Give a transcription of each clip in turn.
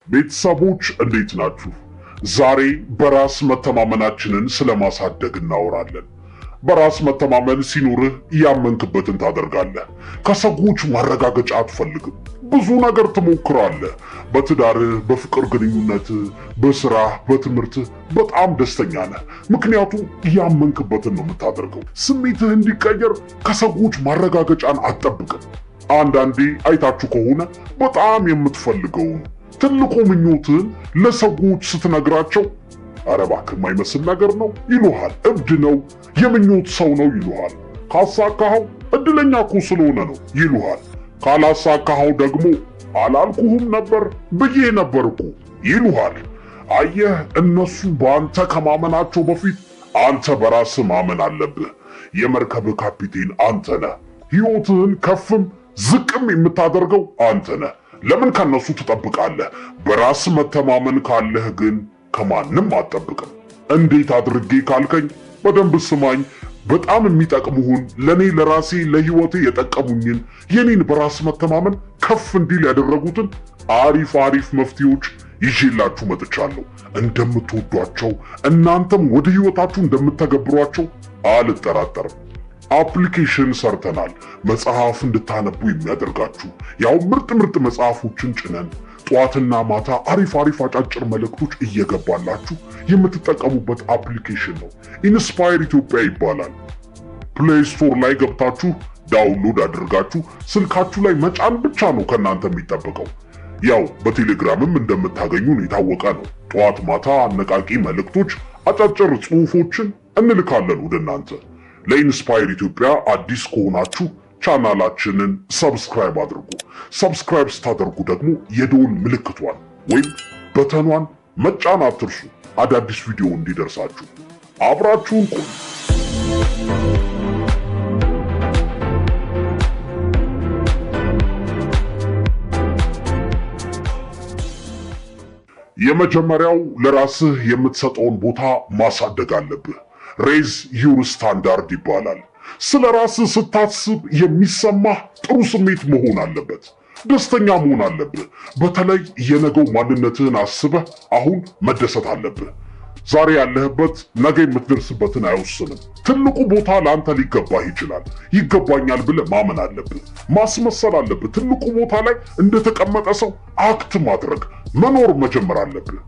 ቤተሰቦች እንዴት ናችሁ? ዛሬ በራስ መተማመናችንን ስለማሳደግ እናወራለን። በራስ መተማመን ሲኖርህ ያመንክበትን ታደርጋለህ። ከሰዎች ማረጋገጫ አትፈልግም። ብዙ ነገር ትሞክራለህ። በትዳርህ፣ በፍቅር ግንኙነትህ፣ በስራህ፣ በትምህርትህ በጣም ደስተኛ ነህ። ምክንያቱም ያመንክበትን ነው የምታደርገው። ስሜትህ እንዲቀየር ከሰዎች ማረጋገጫን አትጠብቅም። አንዳንዴ አይታችሁ ከሆነ በጣም የምትፈልገውን ትልቁ ምኞትህን ለሰዎች ስትነግራቸው ኧረ እባክህ የማይመስል ነገር ነው ይሉሃል። እብድ ነው፣ የምኞት ሰው ነው ይሉሃል። ካሳካኸው እድለኛ እኮ ስለሆነ ነው ይሉሃል። ካላሳካኸው ደግሞ አላልኩህም ነበር ብዬ ነበር እኮ ይሉሃል። አየህ፣ እነሱ በአንተ ከማመናቸው በፊት አንተ በራስህ ማመን አለብህ። የመርከብህ ካፒቴን አንተ ነህ። ሕይወትህን ከፍም ዝቅም የምታደርገው አንተ ነህ። ለምን ከነሱ ትጠብቃለህ? በራስ መተማመን ካለህ ግን ከማንም አትጠብቅም። እንዴት አድርጌ ካልከኝ በደንብ ስማኝ። በጣም የሚጠቅሙህን ለኔ ለራሴ ለህይወቴ የጠቀሙኝን የኔን በራስ መተማመን ከፍ እንዲል ያደረጉትን አሪፍ መፍትሄዎች ይዤላችሁ መጥቻለሁ። እንደምትወዷቸው እናንተም ወደ ህይወታችሁ እንደምትተገብሯቸው አልጠራጠርም። አፕሊኬሽን ሰርተናል። መጽሐፍ እንድታነቡ የሚያደርጋችሁ ያው ምርጥ መጽሐፎችን ጭነን ጠዋትና ማታ አሪፍ አጫጭር መልእክቶች እየገባላችሁ የምትጠቀሙበት አፕሊኬሽን ነው። ኢንስፓየር ኢትዮጵያ ይባላል። ፕሌይ ስቶር ላይ ገብታችሁ ዳውንሎድ አድርጋችሁ ስልካችሁ ላይ መጫን ብቻ ነው ከእናንተ የሚጠበቀው። ያው በቴሌግራምም እንደምታገኙን የታወቀ ነው። ጠዋት ማታ አነቃቂ መልእክቶች፣ አጫጭር ጽሑፎችን እንልካለን ወደ እናንተ። ለኢንስፓየር ኢትዮጵያ አዲስ ከሆናችሁ ቻናላችንን ሰብስክራይብ አድርጉ። ሰብስክራይብ ስታደርጉ ደግሞ የደወል ምልክቷን ወይም በተኗን መጫን አትርሱ። አዳዲስ ቪዲዮ እንዲደርሳችሁ አብራችሁን ቆዩ። የመጀመሪያው ለራስህ የምትሰጠውን ቦታ ማሳደግ አለብህ። ሬዝ ዩር ስታንዳርድ ይባላል። ስለ ራስህ ስታስብ የሚሰማህ ጥሩ ስሜት መሆን አለበት። ደስተኛ መሆን አለብህ። በተለይ የነገው ማንነትህን አስበህ አሁን መደሰት አለብህ። ዛሬ ያለህበት ነገ የምትደርስበትን አይወስንም። ትልቁ ቦታ ለአንተ ሊገባህ ይችላል። ይገባኛል ብለህ ማመን አለብህ። ማስመሰል አለብህ። ትልቁ ቦታ ላይ እንደተቀመጠ ሰው አክት ማድረግ መኖር መጀመር አለብህ።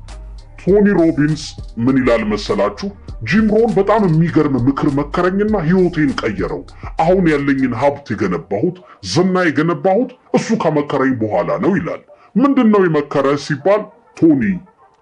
ቶኒ ሮቢንስ ምን ይላል መሰላችሁ? ጂም ሮን በጣም የሚገርም ምክር መከረኝና ህይወቴን ቀየረው። አሁን ያለኝን ሀብት የገነባሁት ዝና የገነባሁት እሱ ከመከረኝ በኋላ ነው ይላል። ምንድን ነው የመከረ ሲባል ቶኒ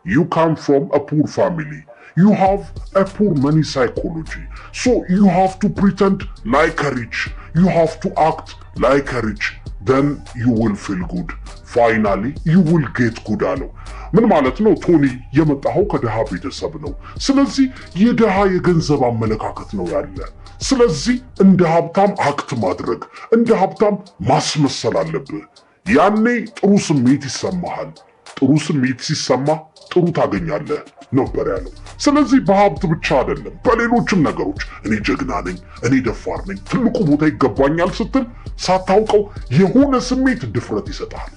you come from a poor family. You have a poor money psychology. So you have to pretend like a rich. You have to act like a rich. Then you will feel good. Finally you will get good አለው። ምን ማለት ነው? ቶኒ የመጣኸው ከድሃ ቤተሰብ ነው። ስለዚህ የድሃ የገንዘብ አመለካከት ነው ያለ። ስለዚህ እንደ ሀብታም አክት ማድረግ፣ እንደ ሀብታም ማስመሰል አለብህ። ያኔ ጥሩ ስሜት ይሰማሃል። ጥሩ ስሜት ሲሰማ ጥሩ ታገኛለህ ነበር ያለው። ስለዚህ በሀብት ብቻ አይደለም፣ በሌሎችም ነገሮች እኔ ጀግና ነኝ፣ እኔ ደፋር ነኝ፣ ትልቁ ቦታ ይገባኛል ስትል ሳታውቀው የሆነ ስሜት ድፍረት ይሰጥሃል።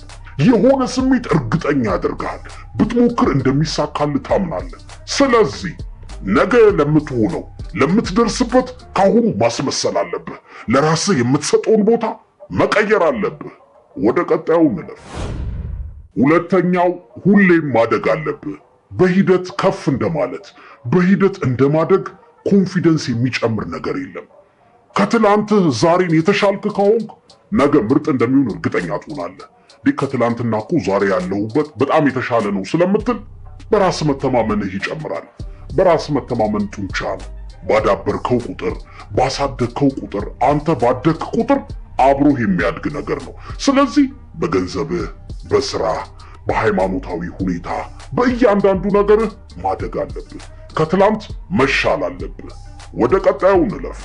የሆነ ስሜት እርግጠኛ ያደርግሃል። ብትሞክር እንደሚሳካልህ ታምናለህ። ስለዚህ ነገ ለምትሆነው ለምትደርስበት ካሁኑ ማስመሰል አለብህ። ለራስህ የምትሰጠውን ቦታ መቀየር አለብህ። ወደ ቀጣዩ እንለፍ። ሁለተኛው ሁሌም ማደግ አለብህ። በሂደት ከፍ እንደማለት፣ በሂደት እንደማደግ ኮንፊደንስ የሚጨምር ነገር የለም። ከትላንትህ ዛሬን የተሻልክ ከሆንክ ነገ ምርጥ እንደሚሆን እርግጠኛ ትሆናለህ። ከትላንትና እኮ ዛሬ ያለሁበት በጣም የተሻለ ነው ስለምትል በራስ መተማመንህ ይጨምራል። በራስ መተማመን ጡንቻ ነው። ባዳበርከው ቁጥር፣ ባሳደግከው ቁጥር፣ አንተ ባደግክ ቁጥር አብሮህ የሚያድግ ነገር ነው። ስለዚህ በገንዘብህ፣ በስራ፣ በሃይማኖታዊ ሁኔታ፣ በእያንዳንዱ ነገርህ ማደግ አለብህ። ከትላንት መሻል አለብህ። ወደ ቀጣዩ እንለፍ።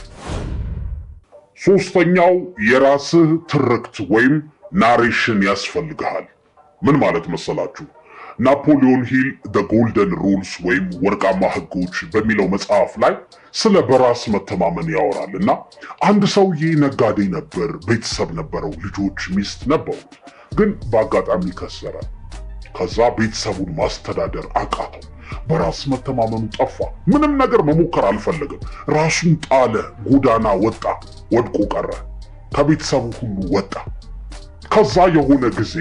ሶስተኛው የራስህ ትርክት ወይም ናሬሽን ያስፈልግሃል። ምን ማለት መሰላችሁ? ናፖሊዮን ሂል ዘ ጎልደን ሩልስ ወይም ወርቃማ ህጎች በሚለው መጽሐፍ ላይ ስለ በራስ መተማመን ያወራል እና አንድ ሰውዬ ነጋዴ ነበር፣ ቤተሰብ ነበረው፣ ልጆች፣ ሚስት ነበሩት። ግን በአጋጣሚ ከሰረ። ከዛ ቤተሰቡን ማስተዳደር አቃተው። በራስ መተማመኑ ጠፋ። ምንም ነገር መሞከር አልፈለገም። ራሱን ጣለ፣ ጎዳና ወጣ፣ ወድቆ ቀረ። ከቤተሰቡ ሁሉ ወጣ። ከዛ የሆነ ጊዜ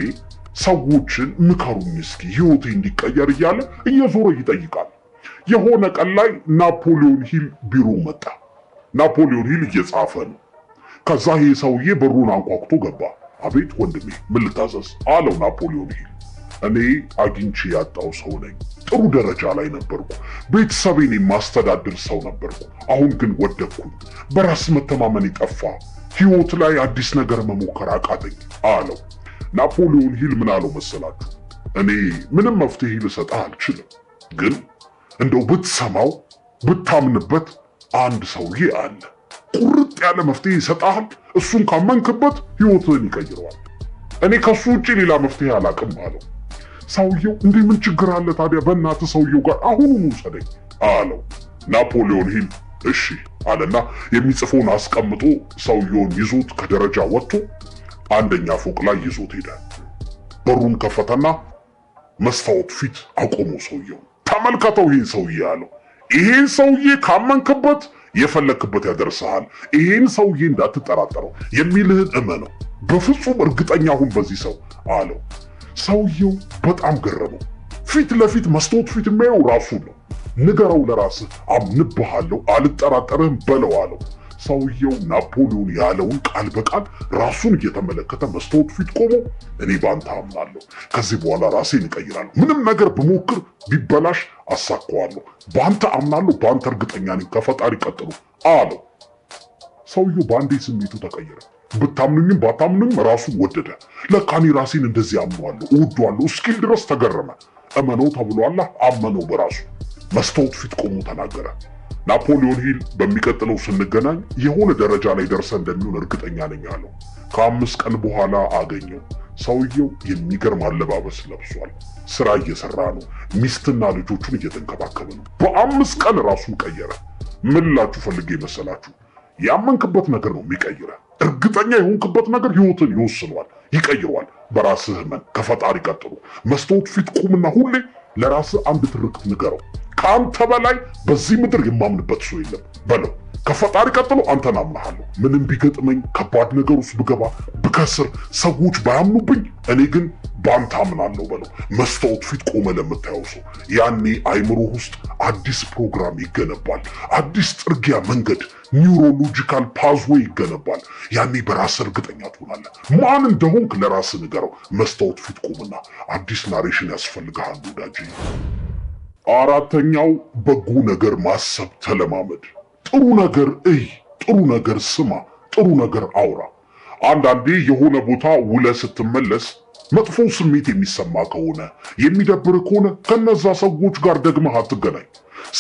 ሰዎችን ምከሩኝ እስኪ ህይወቴ እንዲቀየር እያለ እየዞረ ይጠይቃል። የሆነ ቀን ላይ ናፖሊዮን ሂል ቢሮ መጣ። ናፖሊዮን ሂል እየጻፈ ነው። ከዛ ይሄ ሰውዬ በሩን አንኳኩቶ ገባ። አቤት ወንድሜ ምን ልታዘዝ አለው ናፖሊዮን ሂል። እኔ አግኝቼ ያጣው ሰው ነኝ። ጥሩ ደረጃ ላይ ነበርኩ። ቤተሰቤን የማስተዳድር ሰው ነበርኩ። አሁን ግን ወደቅኩኝ። በራስ መተማመን ጠፋ። ህይወት ላይ አዲስ ነገር መሞከር አቃተኝ አለው። ናፖሊዮን ሂል ምን አለው መሰላችሁ? እኔ ምንም መፍትሄ ልሰጥህ አልችልም፣ ግን እንደው ብትሰማው ብታምንበት አንድ ሰውዬ አለ። ቁርጥ ያለ መፍትሄ ይሰጣል። እሱን ካመንክበት ህይወትህን ይቀይረዋል። እኔ ከሱ ውጪ ሌላ መፍትሄ አላቅም አለው። ሰውየው እንዴ ምን ችግር አለ ታዲያ? በእናትህ ሰውየው ጋር አሁኑኑ ውሰደኝ አለው። ናፖሊዮን ሂል እሺ አለና የሚጽፈውን አስቀምጦ ሰውየውን ይዞት ከደረጃ ወጥቶ አንደኛ ፎቅ ላይ ይዞት ሄደ። በሩን ከፈተና መስታወት ፊት አቆሞ ሰውየው ተመልከተው ይህን ሰውዬ አለው። ይህን ሰውዬ ካመንክበት የፈለክበት ያደርሰሃል። ይህን ሰውዬ እንዳትጠራጠረው፣ የሚልህን እመነው፣ በፍጹም እርግጠኛ ሁን በዚህ ሰው አለው። ሰውየው በጣም ገረመው። ፊት ለፊት መስታወት ፊት የሚያየው ራሱን ነው። ንገረው ለራስህ፣ አምንብሃለሁ፣ አልጠራጠርህም በለው አለው። ሰውየው ናፖሊዮን ያለውን ቃል በቃል ራሱን እየተመለከተ መስታወት ፊት ቆሞ እኔ ባንተ አምናለሁ፣ ከዚህ በኋላ ራሴን እቀይራለሁ፣ ምንም ነገር ብሞክር ቢበላሽ አሳካዋለሁ፣ ባንተ አምናለሁ፣ ባንተ እርግጠኛ ነኝ፣ ከፈጣሪ ቀጥሎ አለው። ሰውየው በአንዴ ስሜቱ ተቀየረ። ብታምኑኝም ባታምኑኝም ራሱን ወደደ። ለካ እኔ ራሴን እንደዚህ አምነዋለሁ፣ እወደዋለሁ እስኪል ድረስ ተገረመ። እመነው ተብሏል፣ አመነው በራሱ። መስታወት ፊት ቆሞ ተናገረ። ናፖሊዮን ሂል በሚቀጥለው ስንገናኝ የሆነ ደረጃ ላይ ደርሰ እንደሚሆን እርግጠኛ ነኝ አለው። ከ5 ቀን በኋላ አገኘው። ሰውየው የሚገርም አለባበስ ለብሷል። ስራ እየሰራ ነው። ሚስትና ልጆቹን እየተንከባከበ ነው። በ5 ቀን ራሱን ቀየረ። ምን ላችሁ ፈልጌ መሰላችሁ? ያመንክበት ነገር ነው የሚቀይረ። እርግጠኛ የሆንክበት ነገር ህይወትን ይወስነዋል፣ ይቀይረዋል። በራስህ እመን፣ ከፈጣሪ ቀጥሎ። መስታወት ፊት ቁምና ሁሌ ለራስህ አንድ ትርክት ንገረው። ከአንተ በላይ በዚህ ምድር የማምንበት ሰው የለም በለው። ከፈጣሪ ቀጥሎ አንተን አምናሃለሁ። ምንም ቢገጥመኝ፣ ከባድ ነገር ውስጥ ብገባ፣ ብከስር፣ ሰዎች ባያምኑብኝ፣ እኔ ግን በአንተ አምናለሁ በለው። መስታወት ፊት ቆመ ለምታየው ሰው ያኔ አይምሮ ውስጥ አዲስ ፕሮግራም ይገነባል። አዲስ ጥርጊያ መንገድ፣ ኒውሮሎጂካል ፓዝዌይ ይገነባል። ያኔ በራስ እርግጠኛ ትሆናለህ። ማን እንደሆንክ ለራስ ንገረው። መስታወት ፊት ቆምና አዲስ ናሬሽን ያስፈልግሃል ወዳጄ። አራተኛው በጎ ነገር ማሰብ ተለማመድ። ጥሩ ነገር እይ፣ ጥሩ ነገር ስማ፣ ጥሩ ነገር አውራ። አንዳንዴ የሆነ ቦታ ውለህ ስትመለስ መጥፎ ስሜት የሚሰማ ከሆነ፣ የሚደብር ከሆነ ከነዛ ሰዎች ጋር ደግመህ አትገናኝ።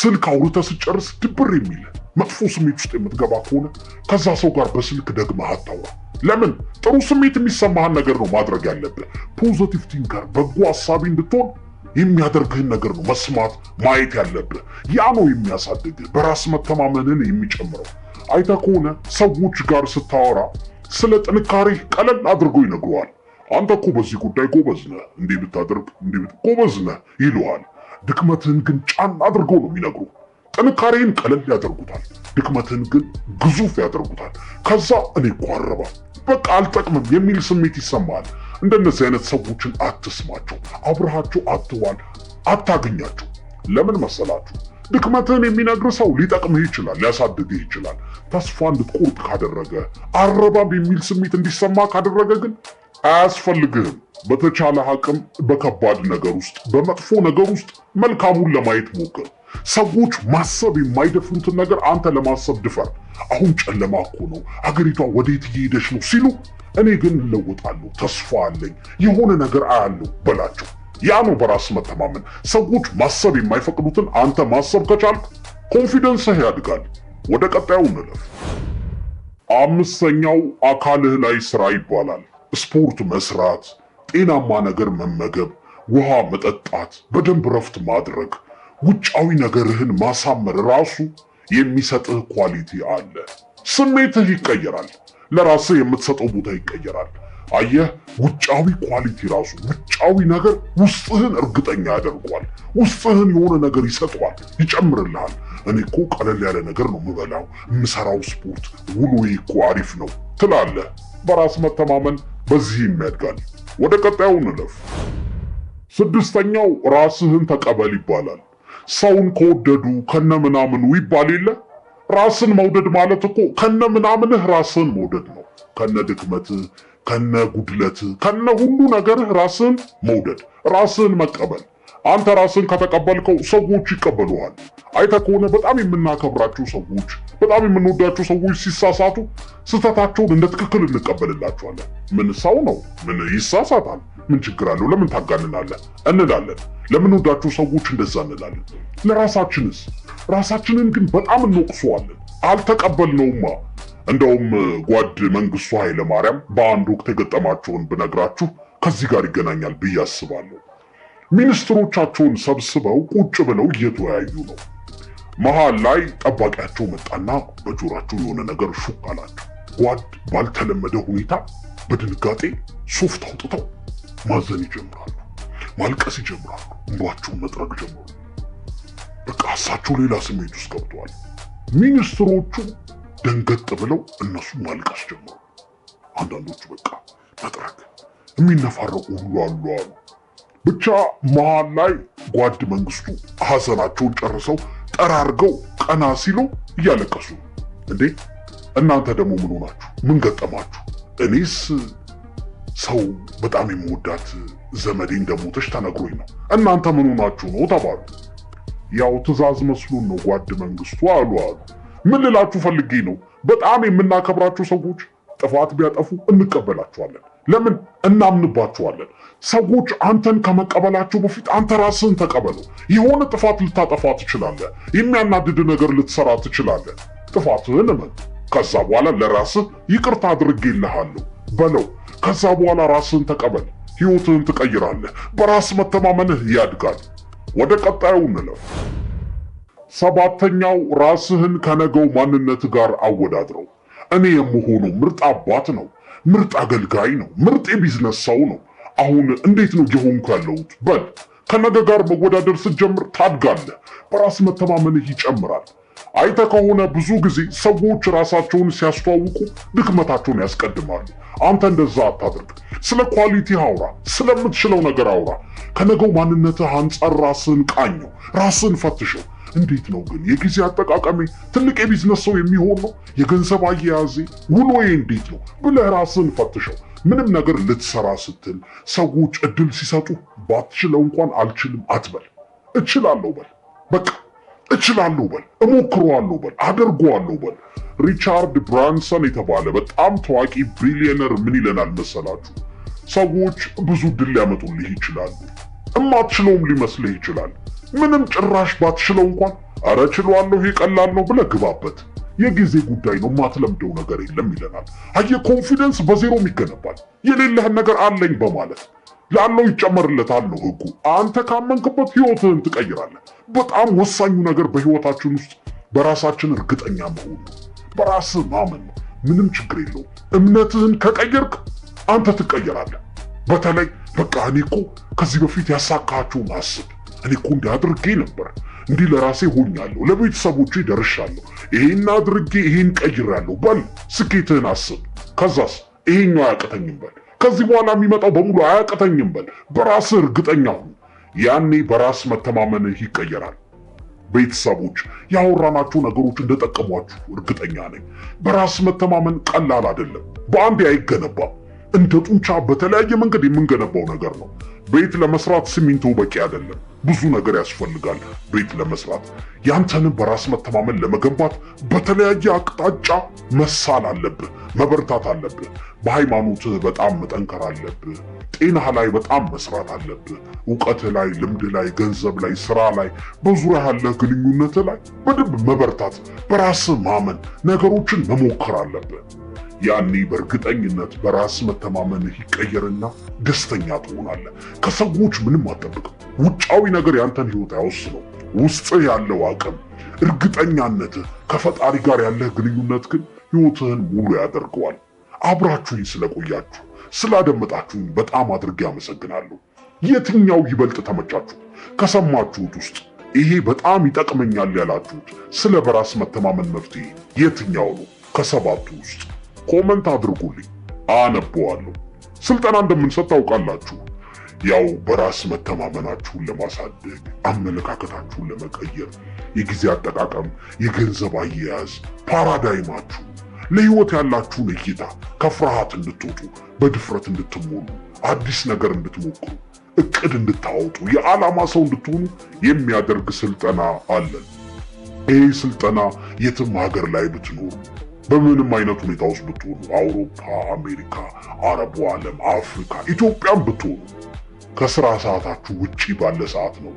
ስልክ አውርተህ ስጨርስ ድብር የሚል መጥፎ ስሜት ውስጥ የምትገባ ከሆነ ከዛ ሰው ጋር በስልክ ደግመህ አታውራ። ለምን? ጥሩ ስሜት የሚሰማህን ነገር ነው ማድረግ ያለብህ። ፖዚቲቭ ቲንከር፣ በጎ አሳቢ እንድትሆን የሚያደርግህን ነገር ነው መስማት ማየት ያለብህ። ያ ነው የሚያሳድግህ፣ በራስ መተማመንን የሚጨምረው። አይተህ ከሆነ ሰዎች ጋር ስታወራ ስለ ጥንካሬ ቀለል አድርገው ይነግሩሃል። አንተ እኮ በዚህ ጉዳይ ጎበዝ ነህ፣ እንዲህ ብታደርግ ጎበዝ ነህ ይሉሃል። ድክመትህን ግን ጫን አድርገው ነው የሚነግሩ። ጥንካሬን ቀለል ያደርጉታል፣ ድክመትህን ግን ግዙፍ ያደርጉታል። ከዛ እኔ እኮ አረባ በቃ አልጠቅምም የሚል ስሜት ይሰማሃል። እንደነዚህ አይነት ሰዎችን አትስማቸው፣ አብረሃቸው አትዋል፣ አታገኛቸው። ለምን መሰላችሁ? ድክመትህን የሚነግር ሰው ሊጠቅምህ ይችላል፣ ሊያሳድግህ ይችላል። ተስፋ እንድትቆርጥ ካደረገ፣ አረባም የሚል ስሜት እንዲሰማ ካደረገ ግን አያስፈልግህም። በተቻለ አቅም በከባድ ነገር ውስጥ፣ በመጥፎ ነገር ውስጥ መልካሙን ለማየት ሞክር። ሰዎች ማሰብ የማይደፍሩትን ነገር አንተ ለማሰብ ድፈር። አሁን ጨለማ እኮ ነው፣ ሀገሪቷ ወዴት እየሄደች ነው ሲሉ እኔ ግን እለወጣለሁ፣ ተስፋ አለኝ፣ የሆነ ነገር አያለሁ በላቸው። ያ ነው በራስ መተማመን። ሰዎች ማሰብ የማይፈቅዱትን አንተ ማሰብ ከቻልክ ኮንፊደንስህ ያድጋል። ወደ ቀጣዩ እንለፍ። 5ኛው አካልህ ላይ ስራ ይባላል። ስፖርት መስራት፣ ጤናማ ነገር መመገብ፣ ውሃ መጠጣት፣ በደንብ ረፍት ማድረግ፣ ውጫዊ ነገርህን ማሳመር ራሱ የሚሰጥህ ኳሊቲ አለ። ስሜትህ ይቀየራል። ለራስህ የምትሰጠው ቦታ ይቀየራል። አየህ፣ ውጫዊ ኳሊቲ ራሱ ውጫዊ ነገር ውስጥህን እርግጠኛ ያደርገዋል። ውስጥህን የሆነ ነገር ይሰጠዋል፣ ይጨምርልሃል። እኔ እኮ ቀለል ያለ ነገር ነው የምበላው፣ የምሰራው ስፖርት፣ ውሎዬ እኮ አሪፍ ነው ትላለህ። በራስ መተማመን በዚህም ያድጋል። ወደ ቀጣዩ እንለፍ። ስድስተኛው ራስህን ተቀበል ይባላል። ሰውን ከወደዱ ከነምናምኑ ይባል የለ? ራስን መውደድ ማለት እኮ ከነምናምንህ ራስህን መውደድ ነው። ከነ ድክመትህ፣ ከነ ጉድለትህ፣ ከነ ሁሉ ነገርህ ራስህን መውደድ፣ ራስህን መቀበል። አንተ ራስህን ከተቀበልከው ሰዎች ይቀበሉሃል። አይተህ ከሆነ በጣም የምናከብራቸው ሰዎች፣ በጣም የምንወዳቸው ሰዎች ሲሳሳቱ ስህተታቸውን እንደ ትክክል እንቀበልላቸዋለን። ምን ሰው ነው፣ ምን ይሳሳታል፣ ምን ችግር አለው፣ ለምን ታጋንናለህ እንላለን። ለምንወዳቸው ሰዎች እንደዛ እንላለን። ለራሳችንስ? ራሳችንን ግን በጣም እንወቅሰዋለን። አልተቀበልነውማ። እንደውም ጓድ መንግስቱ ኃይለማርያም በአንድ ወቅት የገጠማቸውን ብነግራችሁ ከዚህ ጋር ይገናኛል ብዬ አስባለሁ። ሚኒስትሮቻቸውን ሰብስበው ቁጭ ብለው እየተወያዩ ነው። መሃል ላይ ጠባቂያቸው መጣና በጆሯቸው የሆነ ነገር ሹክ አላቸው። ጓድ ባልተለመደ ሁኔታ በድንጋጤ ሶፍት አውጥተው ማዘን ይጀምራሉ፣ ማልቀስ ይጀምራሉ፣ እንባቸውን መጥረግ ጀመሩ። በቃ እሳቸው ሌላ ስሜት ውስጥ ገብተዋል። ሚኒስትሮቹ ደንገጥ ብለው እነሱ ማልቀስ ጀመሩ። አንዳንዶቹ በቃ መጥረግ፣ የሚነፋረቁ ሁሉ አሉ። ብቻ መሃል ላይ ጓድ መንግስቱ ሐዘናቸውን ጨርሰው ጠራርገው ቀና ሲሉ እያለቀሱ፣ እንዴ እናንተ ደግሞ ምን ሆናችሁ? ምን ገጠማችሁ? እኔስ ሰው በጣም የምወዳት ዘመዴ እንደሞተች ተነግሮኝ ነው። እናንተ ምን ሆናችሁ ነው ተባሉ። ያው ትዕዛዝ መስሎን ነው ጓድ መንግስቱ አሉ። ምን ልላችሁ ፈልጌ ነው፣ በጣም የምናከብራቸው ሰዎች ጥፋት ቢያጠፉ እንቀበላቸዋለን። ለምን? እናምንባቸዋለን። ሰዎች አንተን ከመቀበላቸው በፊት አንተ ራስህን ተቀበለው። የሆነ ጥፋት ልታጠፋ ትችላለህ። የሚያናድድ ነገር ልትሰራ ትችላለህ። ጥፋትህን እመን። ከዛ በኋላ ለራስህ ይቅርታ አድርጌልሃለሁ በለው። ከዛ በኋላ ራስህን ተቀበል። ህይወትህን ትቀይራለህ። በራስ መተማመንህ ያድጋል። ወደ ቀጣዩ እንለፍ። ሰባተኛው ራስህን ከነገው ማንነት ጋር አወዳድረው። እኔ የምሆነው ምርጥ አባት ነው፣ ምርጥ አገልጋይ ነው፣ ምርጥ የቢዝነስ ሰው ነው። አሁን እንዴት ነው እየሆንኩ ያለሁት በል። ከነገ ጋር መወዳደር ስትጀምር ታድጋለህ። በራስ መተማመንህ ይጨምራል። አይተህ ከሆነ ብዙ ጊዜ ሰዎች ራሳቸውን ሲያስተዋውቁ ድክመታቸውን ያስቀድማሉ። አንተ እንደዛ አታድርግ። ስለ ኳሊቲ አውራ፣ ስለምትችለው ነገር አውራ። ከነገው ማንነትህ አንጻር ራስህን ቃኘው፣ ራስህን ፈትሸው። እንዴት ነው ግን የጊዜ አጠቃቀሜ ትልቅ የቢዝነስ ሰው የሚሆን ነው? የገንዘብ አያያዜ ውሎዬ እንዴት ነው ብለህ ራስህን ፈትሸው። ምንም ነገር ልትሰራ ስትል ሰዎች እድል ሲሰጡ ባትችለው እንኳን አልችልም አትበል። እችላለሁ በል። በቃ እችላለሁ በል፣ እሞክረዋለሁ በል፣ አደርገዋለሁ በል። ሪቻርድ ብራንሰን የተባለ በጣም ታዋቂ ቢሊዮነር ምን ይለናል መሰላችሁ? ሰዎች ብዙ ድል ሊያመጡልህ ይችላሉ፣ እማትችለውም ሊመስልህ ይችላል። ምንም ጭራሽ ባትችለው እንኳን አረ ችለዋለሁ ይሄ ቀላል ነው ብለህ ግባበት። የጊዜ ጉዳይ ነው፣ ማትለምደው ነገር የለም ይለናል። አየህ፣ ኮንፊደንስ በዜሮም ይገነባል። የሌለህን ነገር አለኝ በማለት ላለው ይጨመርለታል ነው ህጉ። አንተ ካመንክበት ህይወትህን ትቀይራለህ። በጣም ወሳኙ ነገር በህይወታችን ውስጥ በራሳችን እርግጠኛ መሆን ነው። በራስህ ማመን ነው። ምንም ችግር የለውም። እምነትህን ከቀየርክ አንተ ትቀየራለህ። በተለይ በቃ እኔ እኮ ከዚህ በፊት ያሳካቸውን አስብ። እኔ እኮ እንዲህ አድርጌ ነበር፣ እንዲህ ለራሴ ሆኛለሁ፣ ለቤተሰቦቼ ደርሻለሁ፣ ይሄን አድርጌ ይሄን ቀይሬያለሁ በል። ስኬትህን አስብ። ከዛስ ይሄኛው አያቅተኝም በል። ከዚህ በኋላ የሚመጣው በሙሉ አያቅተኝም በል። በራስህ እርግጠኛ ሁን። ያኔ በራስ መተማመንህ ይቀየራል። ቤተሰቦች፣ ያወራናቸው ነገሮች እንደጠቀሟችሁ እርግጠኛ ነኝ። በራስ መተማመን ቀላል አይደለም፣ በአንዴ አይገነባም። እንደ ጡንቻ በተለያየ መንገድ የምንገነባው ነገር ነው። ቤት ለመስራት ሲሚንቶ በቂ አይደለም፣ ብዙ ነገር ያስፈልጋል ቤት ለመስራት። ያንተንም በራስ መተማመን ለመገንባት በተለያየ አቅጣጫ መሳል አለብህ፣ መበርታት አለብህ። በሃይማኖትህ በጣም መጠንከር አለብህ። ጤናህ ላይ በጣም መስራት አለብህ። እውቀትህ ላይ፣ ልምድህ ላይ፣ ገንዘብ ላይ፣ ስራ ላይ፣ በዙሪያ ያለህ ግንኙነትህ ላይ በደንብ መበርታት፣ በራስህ ማመን፣ ነገሮችን መሞከር አለብህ። ያኔ በእርግጠኝነት በራስ መተማመንህ ይቀየርና ደስተኛ ትሆናለህ። ከሰዎች ምንም አትጠብቅም። ውጫዊ ነገር ያንተን ህይወት አይወስነው። ውስጥህ ያለው አቅም፣ እርግጠኛነትህ፣ ከፈጣሪ ጋር ያለህ ግንኙነት ግን ህይወትህን ሙሉ ያደርገዋል። አብራችሁኝ ስለቆያችሁ ስላደመጣችሁኝ በጣም አድርጌ አመሰግናለሁ። የትኛው ይበልጥ ተመቻችሁ? ከሰማችሁት ውስጥ ይሄ በጣም ይጠቅመኛል ያላችሁት ስለ በራስ መተማመን መፍትሄ የትኛው ነው? ከሰባቱ ውስጥ ኮመንት አድርጉልኝ፣ አነበዋለሁ። ስልጠና እንደምንሰጥ ታውቃላችሁ። ያው በራስ መተማመናችሁን ለማሳደግ፣ አመለካከታችሁን ለመቀየር፣ የጊዜ አጠቃቀም፣ የገንዘብ አያያዝ፣ ፓራዳይማችሁ፣ ለህይወት ያላችሁን እይታ ከፍርሃት እንድትወጡ፣ በድፍረት እንድትሞሉ፣ አዲስ ነገር እንድትሞክሩ፣ እቅድ እንድታወጡ፣ የዓላማ ሰው እንድትሆኑ የሚያደርግ ስልጠና አለን። ይህ ስልጠና የትም ሀገር ላይ ብትኖሩ፣ በምንም አይነት ሁኔታ ውስጥ ብትሆኑ፣ አውሮፓ፣ አሜሪካ፣ አረቡ ዓለም፣ አፍሪካ፣ ኢትዮጵያም ብትሆኑ ከስራ ሰዓታችሁ ውጪ ባለ ሰዓት ነው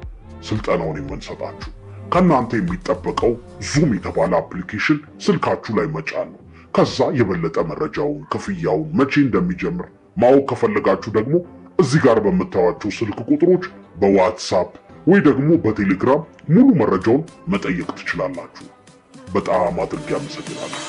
ስልጠናውን የምንሰጣችሁ። ከእናንተ የሚጠበቀው ዙም የተባለ አፕሊኬሽን ስልካችሁ ላይ መጫን ነው። ከዛ የበለጠ መረጃውን፣ ክፍያውን፣ መቼ እንደሚጀምር ማወቅ ከፈለጋችሁ ደግሞ እዚህ ጋር በምታዩዋቸው ስልክ ቁጥሮች በዋትሳፕ ወይ ደግሞ በቴሌግራም ሙሉ መረጃውን መጠየቅ ትችላላችሁ። በጣም አድርጌ አመሰግናለሁ።